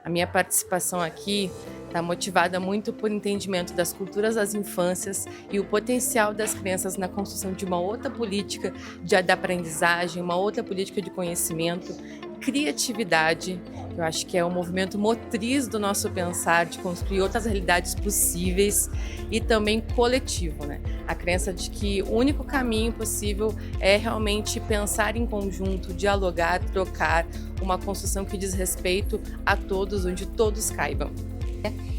A minha participação aqui está motivada muito por entendimento das culturas das infâncias e o potencial das crianças na construção de uma outra política de aprendizagem, uma outra política de conhecimento, criatividade. Eu acho que é um movimento motriz do nosso pensar, de construir outras realidades possíveis e também coletivo, né? A crença de que o único caminho possível é realmente pensar em conjunto, dialogar, trocar, uma construção que diz respeito a todos, onde todos caibam.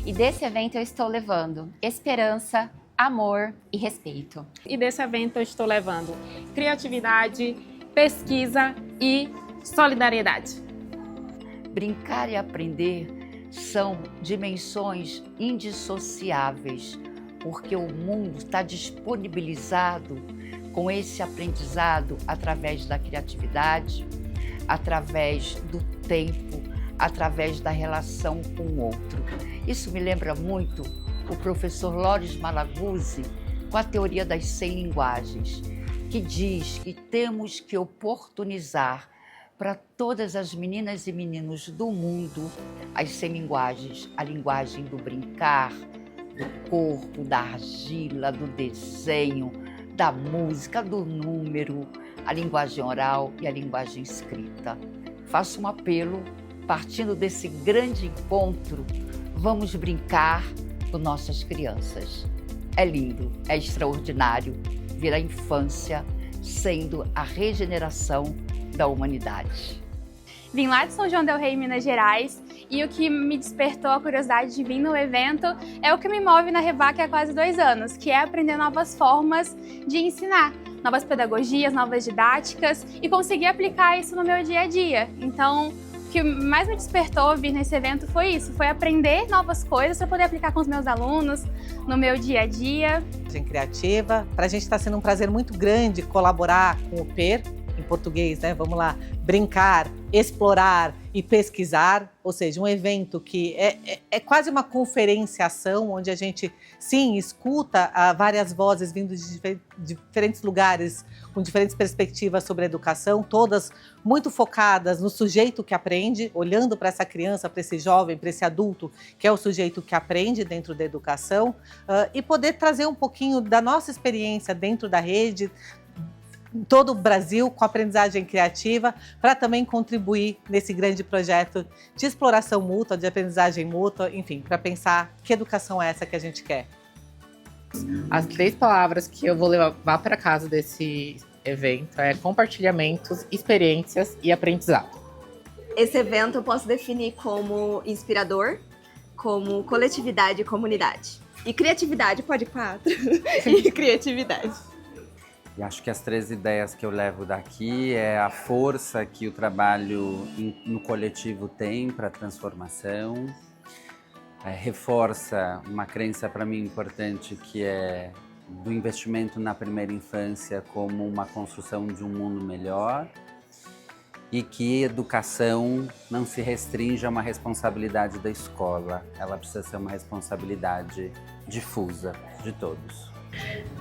E desse evento eu estou levando esperança, amor e respeito. E desse evento eu estou levando criatividade, pesquisa e solidariedade. Brincar e aprender são dimensões indissociáveis, porque o mundo está disponibilizado com esse aprendizado através da criatividade, através do tempo, através da relação com o outro. Isso me lembra muito o professor Loris Malaguzzi com a teoria das 100 linguagens, que diz que temos que oportunizar para todas as meninas e meninos do mundo as 100 linguagens, a linguagem do brincar, do corpo, da argila, do desenho, da música, do número, a linguagem oral e a linguagem escrita. Faço um apelo, partindo desse grande encontro, vamos brincar com nossas crianças. É lindo, é extraordinário ver a infância sendo a regeneração da humanidade. Vim lá de São João del Rei, Minas Gerais, e o que me despertou a curiosidade de vir no evento é o que me move na Rebac há quase 2 anos, que é aprender novas formas de ensinar, novas pedagogias, novas didáticas e conseguir aplicar isso no meu dia a dia. Então, o que mais me despertou vir nesse evento foi isso, foi aprender novas coisas para poder aplicar com os meus alunos no meu dia a dia. Criativa, para a gente está sendo um prazer muito grande colaborar com o PER, em português, né? Vamos lá, brincar, explorar e pesquisar, ou seja, um evento que é quase uma conferenciação, onde a gente, sim, escuta várias vozes vindo de diferentes lugares, com diferentes perspectivas sobre a educação, todas muito focadas no sujeito que aprende, olhando para essa criança, para esse jovem, para esse adulto, que é o sujeito que aprende dentro da educação, e poder trazer um pouquinho da nossa experiência dentro da rede, todo o Brasil com aprendizagem criativa, para também contribuir nesse grande projeto de exploração mútua, de aprendizagem mútua, enfim, para pensar que educação é essa que a gente quer. As 3 palavras que eu vou levar para casa desse evento é compartilhamentos, experiências e aprendizado. Esse evento eu posso definir como inspirador, como coletividade e comunidade. E criatividade, pode 4. E criatividade. E acho que as 3 ideias que eu levo daqui é a força que o trabalho no coletivo tem para a transformação, reforça uma crença para mim importante que é do investimento na primeira infância como uma construção de um mundo melhor e que educação não se restringe a uma responsabilidade da escola, ela precisa ser uma responsabilidade difusa de todos.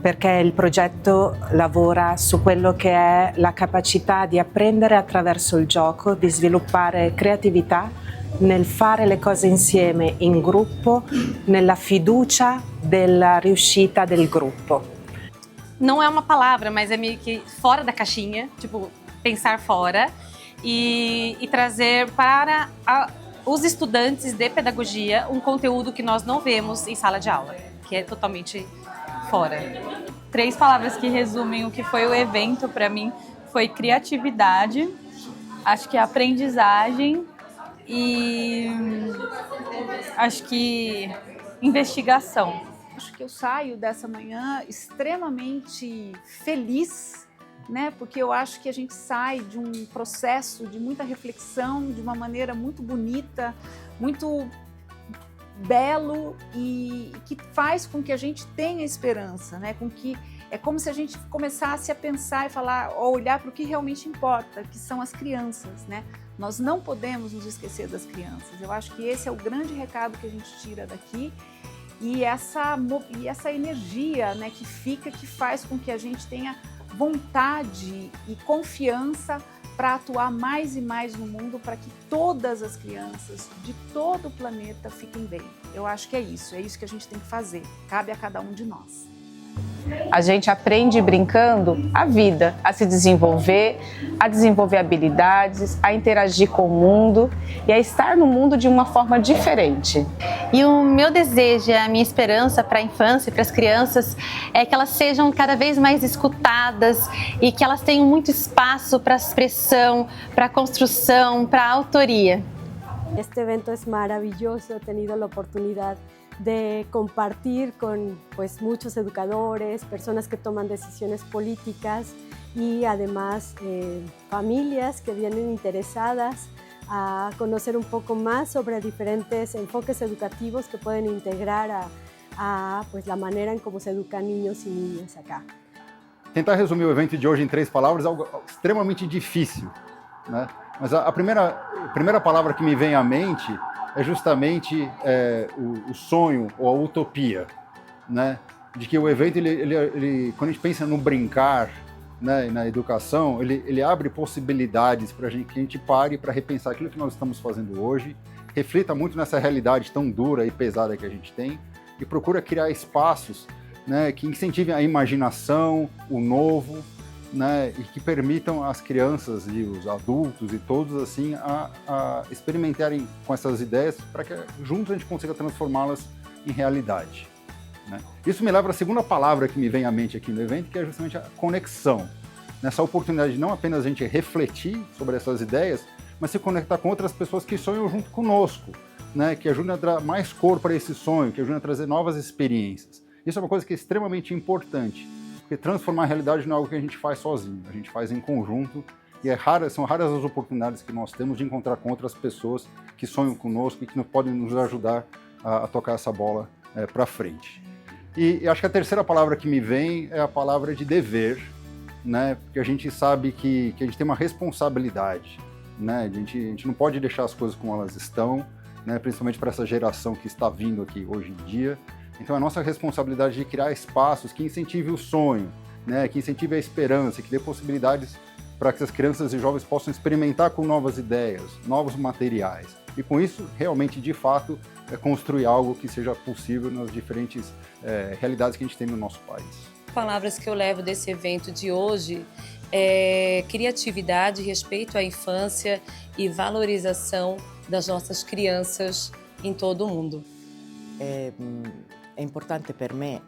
Perché il progetto lavora su quello che è la capacità di apprendere attraverso il gioco, di sviluppare creatività nel fare le cose insieme in gruppo, nella fiducia della riuscita del gruppo. Não é uma palavra, mas é meio que fora da caixinha, tipo, pensar fora e trazer para os estudantes de pedagogia um conteúdo que nós não vemos em sala de aula, que é totalmente fora. 3 palavras que resumem o que foi o evento para mim foi criatividade, acho que aprendizagem e acho que investigação. Acho que eu saio dessa manhã extremamente feliz, né? Porque eu acho que a gente sai de um processo de muita reflexão, de uma maneira muito bonita, muito belo e que faz com que a gente tenha esperança, né? Com que é como se a gente começasse a pensar e falar, ou olhar para o que realmente importa, que são as crianças, né? Nós não podemos nos esquecer das crianças. Eu acho que esse é o grande recado que a gente tira daqui e essa energia, né, que fica, que faz com que a gente tenha vontade e confiança para atuar mais e mais no mundo para que todas as crianças de todo o planeta fiquem bem. Eu acho que é isso que a gente tem que fazer. Cabe a cada um de nós. A gente aprende brincando a vida, a se desenvolver, a desenvolver habilidades, a interagir com o mundo e a estar no mundo de uma forma diferente. E o meu desejo, a minha esperança para a infância e para as crianças é que elas sejam cada vez mais escutadas e que elas tenham muito espaço para expressão, para construção, para autoria. Este evento es maravilloso, he tenido la oportunidad de compartir con muchos educadores, personas que toman decisiones políticas y además familias que vienen interesadas a conocer un poco más sobre diferentes enfoques educativos que pueden integrar a la manera en cómo se educan niños y niñas acá. Tentar resumir o evento de hoje em 3 palavras é algo extremamente difícil, né? Mas a primeira palavra que me vem à mente é justamente o sonho ou a utopia, né? De que o evento, quando a gente pensa no brincar, né, na educação, ele abre possibilidades para que a gente pare para repensar aquilo que nós estamos fazendo hoje, reflita muito nessa realidade tão dura e pesada que a gente tem e procura criar espaços, né, que incentivem a imaginação, o novo, né, e que permitam às crianças e os adultos e todos assim a experimentarem com essas ideias para que juntos a gente consiga transformá-las em realidade, né? Isso me leva à segunda palavra que me vem à mente aqui no evento, que é justamente a conexão. Nessa oportunidade de não apenas a gente refletir sobre essas ideias, mas se conectar com outras pessoas que sonham junto conosco, né, que ajudem a dar mais cor para esse sonho, que ajudem a trazer novas experiências. Isso é uma coisa que é extremamente importante. Porque transformar a realidade não é algo que a gente faz sozinho, a gente faz em conjunto e são raras as oportunidades que nós temos de encontrar com outras pessoas que sonham conosco e que podem nos ajudar a tocar essa bola para frente. E acho que a terceira palavra que me vem é a palavra de dever, né? Porque a gente sabe que a gente tem uma responsabilidade, né? A gente não pode deixar as coisas como elas estão, né? Principalmente para essa geração que está vindo aqui hoje em dia. Então, a nossa responsabilidade de criar espaços que incentivem o sonho, né, que incentivem a esperança, que dê possibilidades para que as crianças e jovens possam experimentar com novas ideias, novos materiais. E com isso, realmente, de fato, construir algo que seja possível nas diferentes realidades que a gente tem no nosso país. Palavras que eu levo desse evento de hoje é criatividade, respeito à infância e valorização das nossas crianças em todo o mundo. È importante per me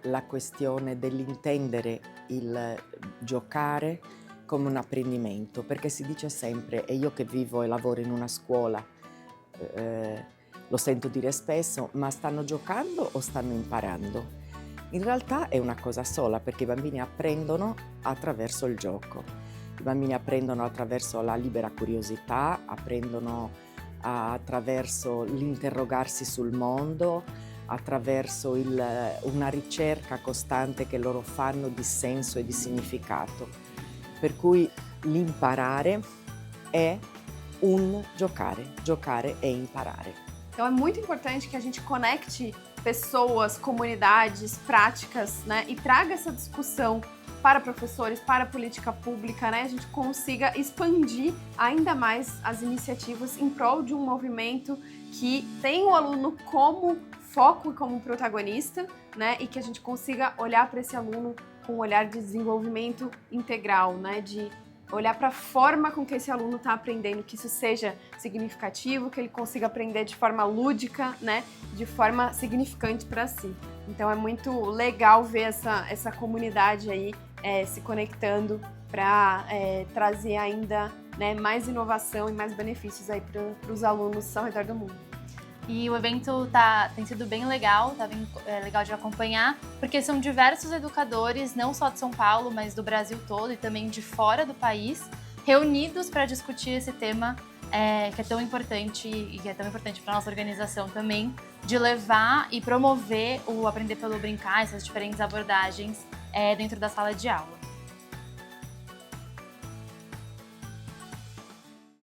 la questione dell'intendere il giocare come un apprendimento, perché si dice sempre, e io che vivo e lavoro in una scuola lo sento dire spesso, ma stanno giocando o stanno imparando? In realtà è una cosa sola, perché i bambini apprendono attraverso il gioco. I bambini apprendono attraverso la libera curiosità, apprendono attraverso l'interrogarsi sul mondo, attraverso una ricerca costante che loro fanno di senso e di significato. Per cui l'imparare è un giocare, giocare é imparare. Então é muito importante que a gente conecte pessoas, comunidades, práticas, né, e traga essa discussão para professores, para a política pública, né, a gente consiga expandir ainda mais as iniciativas em prol de um movimento que tem o aluno como foco e como protagonista, né, e que a gente consiga olhar para esse aluno com um olhar de desenvolvimento integral, né, de olhar para a forma com que esse aluno está aprendendo, que isso seja significativo, que ele consiga aprender de forma lúdica, né, de forma significante para si. Então é muito legal ver essa comunidade aí se conectando para trazer ainda, né, mais inovação e mais benefícios aí para os alunos ao redor do mundo. E o evento tem sido bem legal, legal de acompanhar, porque são diversos educadores, não só de São Paulo, mas do Brasil todo e também de fora do país, reunidos para discutir esse tema que é tão importante e que é tão importante para a nossa organização também, de levar e promover o aprender pelo brincar, essas diferentes abordagens dentro da sala de aula.